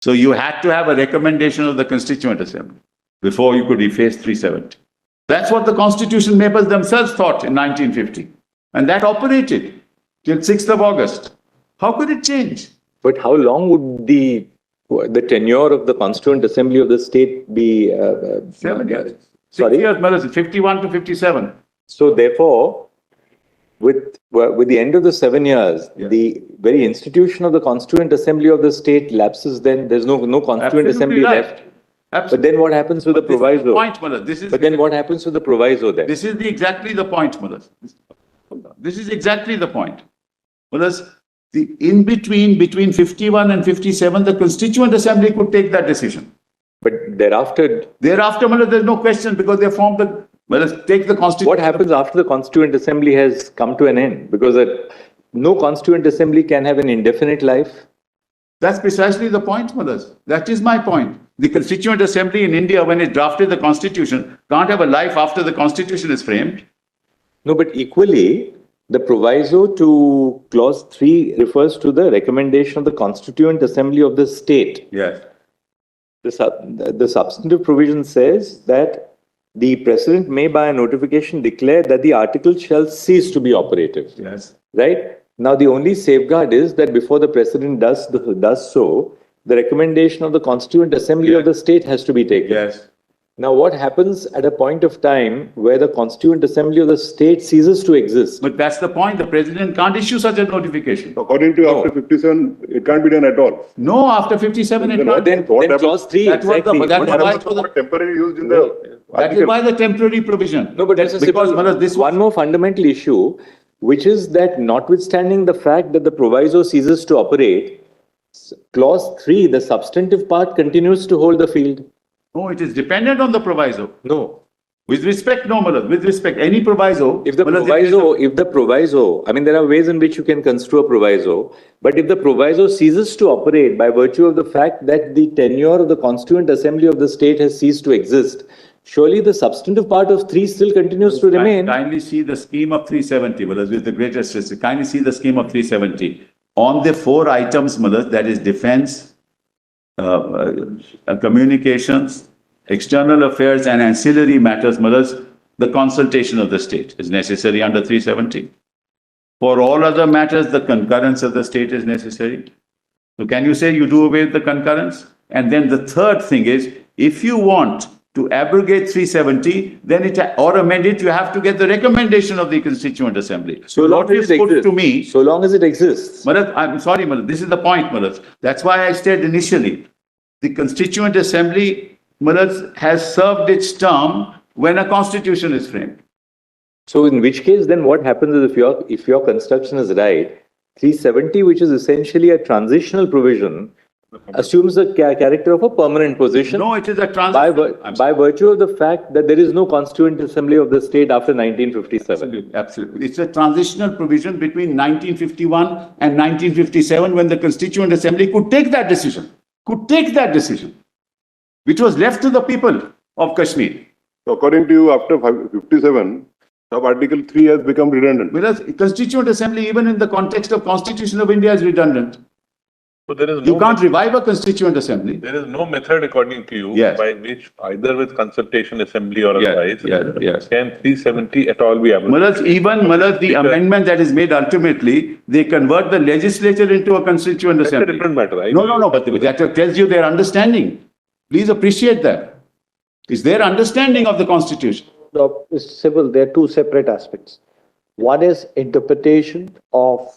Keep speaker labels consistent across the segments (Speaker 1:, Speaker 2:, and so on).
Speaker 1: So you had to have a recommendation of the Constituent Assembly before you could efface 370. That's what the Constitution makers themselves thought in 1950. And that operated till 6th of August. How could it change?
Speaker 2: But how long would the tenure of the Constituent Assembly of the state be?
Speaker 1: 7 years.
Speaker 2: Sorry?
Speaker 1: 6 years, 51 to 57.
Speaker 2: So therefore, with the end of the 7 years, the very institution of the Constituent Assembly of the state lapses, then there's no Constituent
Speaker 1: Absolutely
Speaker 2: Assembly
Speaker 1: right.
Speaker 2: left.
Speaker 1: Absolutely.
Speaker 2: But then what happens with the proviso? But then what happens with the proviso then?
Speaker 1: This is exactly the point, Mullah. This is exactly the point. Mullah, the in between 51 and 57, the Constituent Assembly could take that decision.
Speaker 2: But thereafter,
Speaker 1: Mullah, there's no question because they formed the. Well, let's take the Constitution.
Speaker 2: What happens after the Constituent Assembly has come to an end? Because no Constituent Assembly can have an indefinite life.
Speaker 1: That's precisely the point, Mullah. That is my point. The Constituent Assembly in India, when it drafted the Constitution, can't have a life after the Constitution is framed.
Speaker 2: No, but equally, the proviso to clause 3 refers to the recommendation of the Constituent Assembly of the state.
Speaker 1: Yes.
Speaker 2: The substantive provision says that the President may by a notification declare that the article shall cease to be operative.
Speaker 1: Yes.
Speaker 2: Right? Now, the only safeguard is that before the President does so, the recommendation of the Constituent Assembly of the state has to be taken.
Speaker 1: Yes.
Speaker 2: Now, what happens at a point of time where the Constituent Assembly of the state ceases to exist?
Speaker 1: But that's the point. The President can't issue such a notification.
Speaker 3: According to after 57, it can't be done at all.
Speaker 1: No, after 57, it can't.
Speaker 2: Then clause 3,
Speaker 1: That's what
Speaker 2: exactly.
Speaker 1: that's
Speaker 3: What
Speaker 1: why
Speaker 3: happens to the temporary used in the
Speaker 1: that is why the temporary provision.
Speaker 2: No, but there's one more fundamental issue, which is that notwithstanding the fact that the proviso ceases to operate, clause 3, the substantive part, continues to hold the field.
Speaker 1: No, it is dependent on the proviso.
Speaker 2: No.
Speaker 1: With respect, no, Mullah. With respect, any proviso.
Speaker 2: If the proviso, I mean, there are ways in which you can construe a proviso, but if the proviso ceases to operate by virtue of the fact that the tenure of the Constituent Assembly of the state has ceased to exist, surely the substantive part of 3 still continues to remain.
Speaker 1: Kindly see the scheme of 370, Mullah, with the greatest respect. Kindly see the scheme of 370. On the 4 items, Mullah, that is defense, communications, external affairs and ancillary matters, Mullah, the consultation of the state is necessary under 370. For all other matters, the concurrence of the state is necessary. So can you say you do away with the concurrence? And then the third thing is, if you want to abrogate 370, then or amend it, you have to get the recommendation of the Constituent Assembly.
Speaker 2: So long as it exists.
Speaker 1: To me,
Speaker 2: so long as it exists.
Speaker 1: Mullah, I'm sorry, Mullah, this is the point, Mullah. That's why I said initially, the Constituent Assembly, Mullah, has served its term when a constitution is framed.
Speaker 2: So in which case, then what happens is if your construction is right, 370, which is essentially a transitional provision, assumes the character of a permanent position.
Speaker 1: No, it is a transition.
Speaker 2: By virtue of the fact that there is no Constituent Assembly of the state after 1957.
Speaker 1: Absolutely. It's a transitional provision between 1951 and 1957 when the Constituent Assembly could take that decision, which was left to the people of Kashmir.
Speaker 3: So according to you, after 57, Article 3 has become redundant.
Speaker 1: Whereas Constituent Assembly, even in the context of Constitution of India, is redundant.
Speaker 4: So there is
Speaker 1: You can't revive a Constituent Assembly.
Speaker 4: There is no method, according to you,
Speaker 1: Yes.
Speaker 4: by which either with consultation assembly or otherwise,
Speaker 1: Yes.
Speaker 4: can 370 at all be abrogated?
Speaker 1: Mullah, the amendment that is made ultimately, they convert the legislature into a Constituent
Speaker 4: That's a
Speaker 1: Assembly.
Speaker 4: different matter, right?
Speaker 1: No, but that tells you their understanding. Please appreciate that. It's their understanding of the Constitution.
Speaker 5: Civil, there are 2 separate aspects. One is interpretation of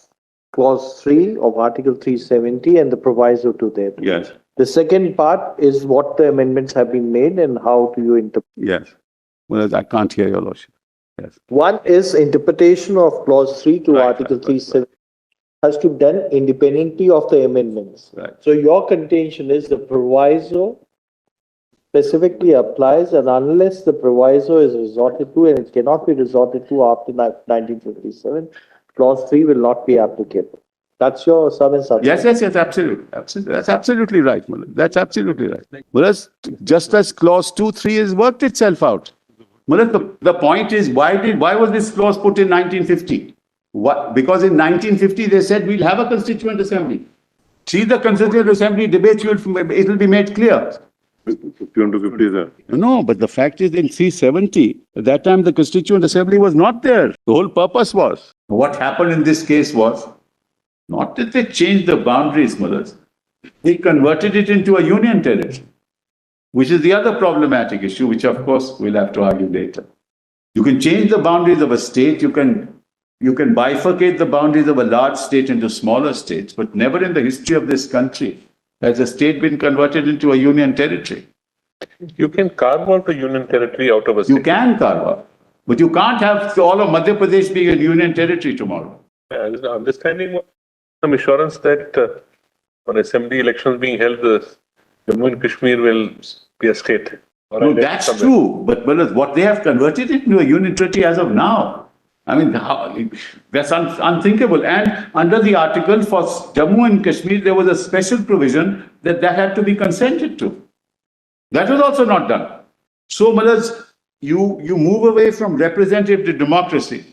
Speaker 5: Clause 3 of Article 370 and the proviso to that.
Speaker 1: Yes.
Speaker 5: The second part is what the amendments have been made and how do you interpret.
Speaker 1: Yes. Well, I can't hear your lordship. Yes.
Speaker 5: One is interpretation of Clause 3 to
Speaker 1: Right,
Speaker 5: Article
Speaker 1: right.
Speaker 5: 370 has to be done independently of the amendments.
Speaker 1: Right.
Speaker 5: So your contention is the proviso specifically applies, and unless the proviso is resorted to, and it cannot be resorted to after 1957, Clause 3 will not be applicable. That's your sum and substance.
Speaker 1: Yes, absolutely. That's absolutely right, Mullah. That's absolutely right. Whereas, just as Clause 2.3 has worked itself out. Mullah, the point is, why was this clause put in 1950? Because in 1950 they said we'll have a Constituent Assembly. See the Constituent Assembly debates, it will be made clear.
Speaker 3: 51 to 57.
Speaker 1: No, but the fact is in 370, at that time the Constituent Assembly was not there. The whole purpose was. What happened in this case was, not that they changed the boundaries, mothers. They converted it into a union territory, which is the other problematic issue, which of course we'll have to argue later. You can change the boundaries of a state, you can bifurcate the boundaries of a large state into smaller states, but never in the history of this country has a state been converted into a union territory.
Speaker 4: You can carve out a union territory out of a state.
Speaker 1: You can carve out, but you can't have all of Madhya Pradesh being a union territory tomorrow.
Speaker 4: Understanding some assurance that on assembly elections being held, Jammu and Kashmir will be a state.
Speaker 1: No, that's true, but what they have converted it into a union territory as of now. I mean, that's unthinkable. And under the article for Jammu and Kashmir, there was a special provision that had to be consented to. That was also not done. So, you move away from representative democracy,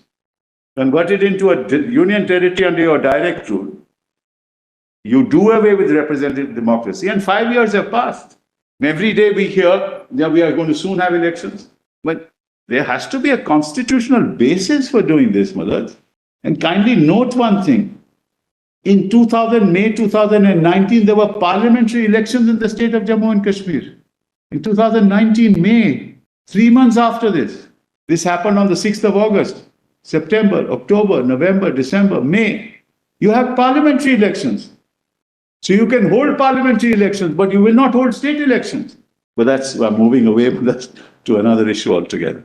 Speaker 1: convert it into a union territory under your direct rule. You do away with representative democracy, and 5 years have passed. Every day we hear that we are going to soon have elections. But there has to be a constitutional basis for doing this, mothers. And kindly note one thing. In May 2019, there were parliamentary elections in the state of Jammu and Kashmir. In 2019, May, 3 months after this. This happened on the 6th of August, September, October, November, December, May. You have parliamentary elections. So you can hold parliamentary elections, but you will not hold state elections. But I'm moving away from that to another issue altogether.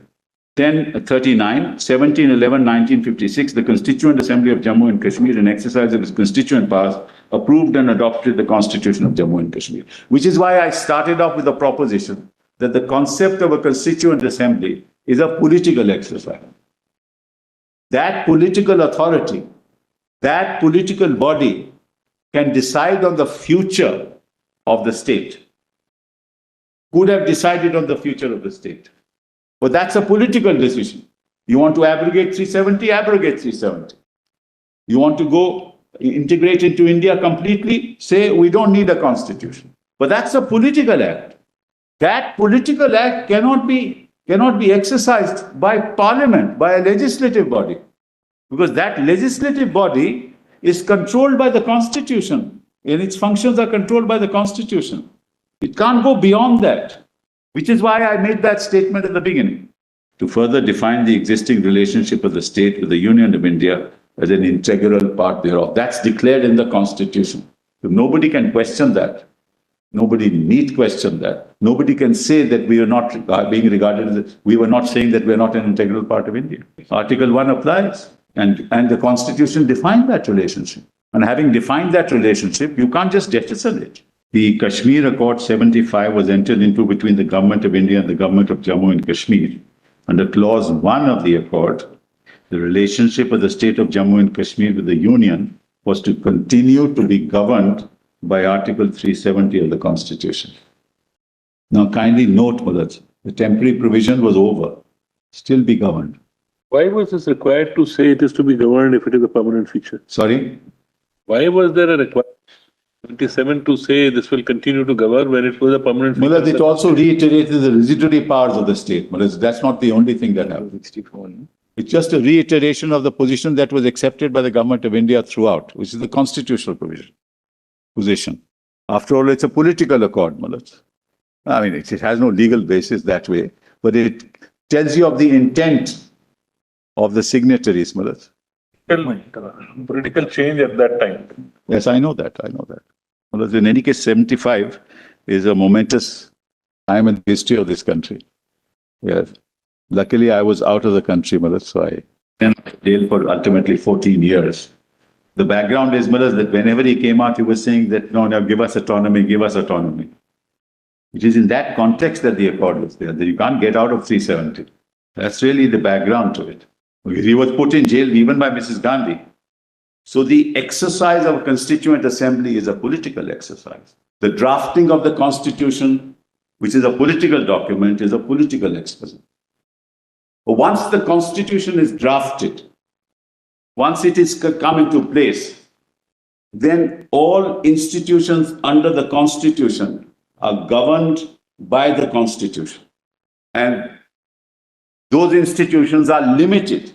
Speaker 1: 1039, 1711, 1956, the Constituent Assembly of Jammu and Kashmir, in exercise of its constituent powers, approved and adopted the Constitution of Jammu and Kashmir. Which is why I started off with the proposition that the concept of a Constituent Assembly is a political exercise. That political authority, that political body can decide on the future of the state. Could have decided on the future of the state. But that's a political decision. You want to abrogate 370, abrogate 370. You want to go integrate into India completely, say we don't need a constitution. But that's a political act. That political act cannot be exercised by parliament, by a legislative body. Because that legislative body is controlled by the constitution, and its functions are controlled by the constitution. It can't go beyond that. Which is why I made that statement at the beginning. To further define the existing relationship of the state with the Union of India as an integral part thereof. That's declared in the Constitution. So nobody can question that. Nobody need question that. Nobody can say that we are not being regarded as, we were not saying that we are not an integral part of India. Article 1 applies. And the Constitution defined that relationship. And having defined that relationship, you can't just jettison it. The Kashmir Accord 75 was entered into between the Government of India and the Government of Jammu and Kashmir. Under Clause 1 of the Accord, the relationship of the state of Jammu and Kashmir with the Union was to continue to be governed by Article 370 of the Constitution. Now kindly note, Madhaj, the temporary provision was over. Still be governed.
Speaker 6: Why was this required to say it is to be governed if it is a permanent feature?
Speaker 1: Sorry?
Speaker 6: Why was there a requirement 77 to say this will continue to govern when it was a permanent feature?
Speaker 1: Madhaj, it also reiterated the residuary powers of the state. Madhaj, that's not the only thing that happened. 64. It's just a reiteration of the position that was accepted by the Government of India throughout, which is the constitutional position. After all, it's a political accord, Madhaj. I mean, it has no legal basis that way, but it tells you of the intent of the signatories, Madhaj.
Speaker 4: Political change at that time.
Speaker 1: Yes, I know that. Madhaj, in any case, 75 is a momentous time in the history of this country. Yes. Luckily, I was out of the country, Madhaj, so I jailed for ultimately 14 years. The background is, Madhaj, that whenever he came out, he was saying that, no, give us autonomy, give us autonomy. It is in that context that the accord was there, that you can't get out of 370. That's really the background to it. He was put in jail even by Mrs. Gandhi. So the exercise of a constituent assembly is a political exercise. The drafting of the constitution, which is a political document, is a political exercise. But once the constitution is drafted, once it is come into place, then all institutions under the Constitution are governed by the Constitution. And those institutions are limited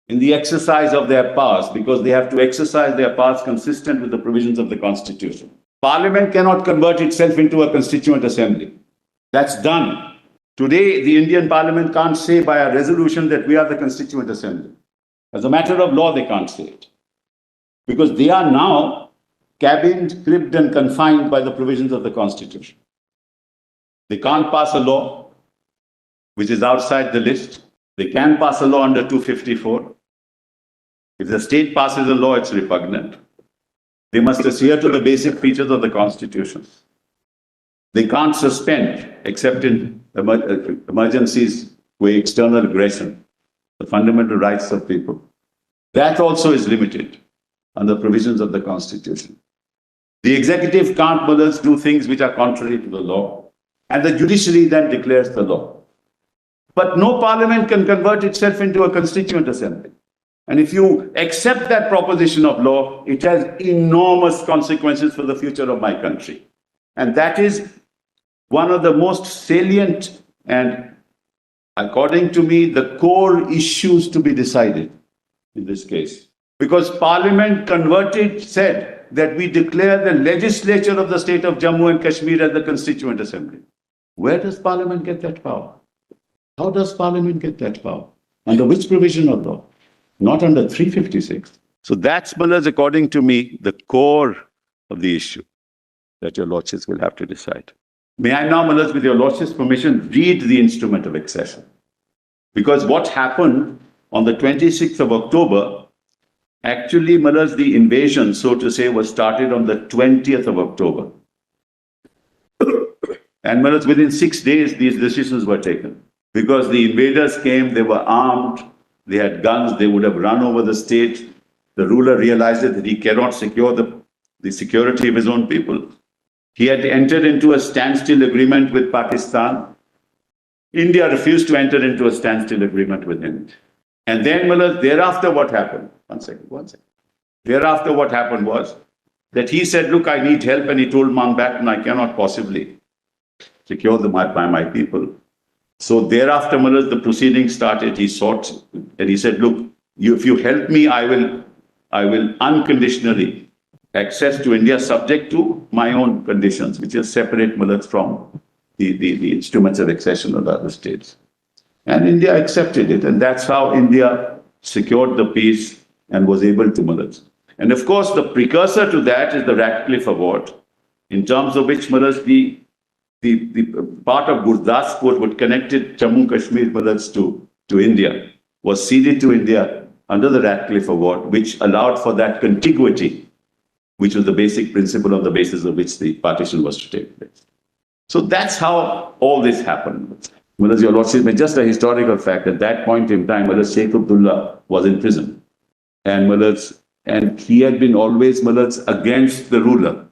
Speaker 1: in the exercise of their powers because they have to exercise their powers consistent with the provisions of the Constitution. Parliament cannot convert itself into a constituent assembly. That's done. Today, the Indian Parliament can't say by a resolution that we are the constituent assembly. As a matter of law, they can't say it. Because they are now cabined, cribbed, and confined by the provisions of the Constitution. They can't pass a law which is outside the list. They can pass a law under 254. If the state passes a law, it's repugnant. They must adhere to the basic features of the Constitution. They can't suspend, except in emergencies with external aggression, the fundamental rights of people. That also is limited under provisions of the Constitution. The executive can't do things which are contrary to the law, and the judiciary then declares the law. But no parliament can convert itself into a constituent assembly. And if you accept that proposition of law, it has enormous consequences for the future of my country. And that is one of the most salient and, according to me, the core issues to be decided in this case. Because Parliament said that we declare the legislature of the state of Jammu and Kashmir as the constituent assembly. Where does Parliament get that power? How does Parliament get that power? Under which provision of law? Not under 356. So that's, according to me, the core of the issue that your lordships will have to decide. May I now, with your lordship's permission, read the instrument of accession? Because what happened on the 26th of October, actually, the invasion, so to say, was started on the 20th of October. And within 6 days, these decisions were taken. Because the invaders came, they were armed, they had guns, they would have run over the state. The ruler realized that he cannot secure the security of his own people. He had entered into a standstill agreement with Pakistan. India refused to enter into a standstill agreement with him. And then, thereafter what happened? One second. Thereafter what happened was that he said, look, I need help. And he told Mountbatten, I cannot possibly secure my people. So thereafter, the proceedings started. He sought, and he said, look, if you help me, I will unconditionally access to India subject to my own conditions, which is separate from the instruments of accession of the other states. And India accepted it. And that's how India secured the peace and was able to And of course, the precursor to that is the Ratcliffe Award, in terms of which the part of Gurdaspur would connected Jammu Kashmir to India was ceded to India under the Ratcliffe Award, which allowed for that contiguity, which was the basic principle on the basis of which the partition was to take place. So that's how all this happened. Your Lordship, just a historical fact, at that point in time, Sheikh Abdullah was in prison. And he had been always against the ruler,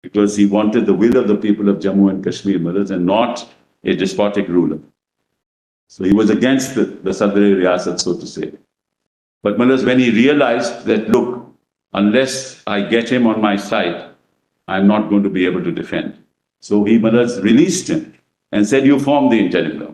Speaker 1: because he wanted the will of the people of Jammu and Kashmir, and not a despotic ruler. So he was against the Sadr-e Riyasat, so to say. But when he realized that, look, unless I get him on my side, I'm not going to be able to defend. So he released him and said, you form the interim government.